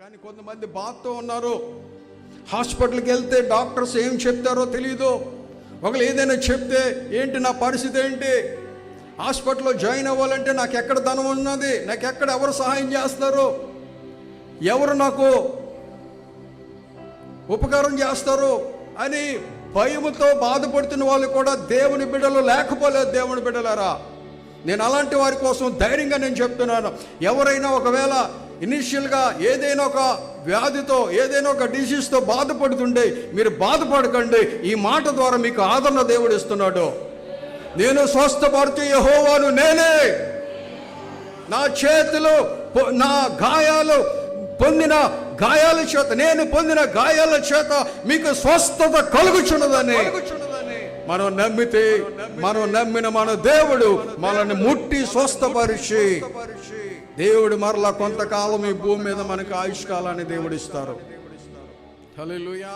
కానీ కొంతమంది బాధతో ఉన్నారు. హాస్పిటల్కి వెళ్తే డాక్టర్స్ ఏం చెప్తారో తెలియదు. ఒకళ్ళు ఏదైనా చెప్తే ఏంటి నా పరిస్థితి ఏంటి, హాస్పిటల్లో జాయిన్ అవ్వాలంటే నాకు ఎక్కడ ధనం ఉన్నది, నాకు ఎక్కడ ఎవరు సహాయం చేస్తారు, ఎవరు నాకు ఉపకారం చేస్తారు అని భయముతో బాధపడుతున్న వాళ్ళు కూడా దేవుని బిడ్డలు లేకపోలేదు. దేవుని బిడ్డలారా, నేను అలాంటి వారి కోసం ధైర్యంగా నేను చెప్తున్నాను. ఎవరైనా ఒకవేళ ఇనిషియల్గా ఏదైనా ఒక వ్యాధితో ఏదైనా ఒక డిసీజ్తో బాధపడుతుంటే మీరు బాధపడకండి. ఈ మాట ద్వారా మీకు ఆదరణ దేవుడు ఇస్తున్నాడు. నేను స్వస్థపరిచే యెహోవాను నేనే, నా చేతులు నా గాయాలు పొందిన గాయాల చేత, నేను పొందిన గాయాల చేత మీకు స్వస్థత కలుగుచున్నదని మనం నమ్మితే, మనం నమ్మిన మన దేవుడు మనల్ని ముట్టి స్వస్థపరిచి దేవుడు మరలా కొంతకాలం ఈ భూమి మీద మనకు ఆయుష్కాలాన్ని దేవుడు ఇస్తారు. హల్లెలూయా.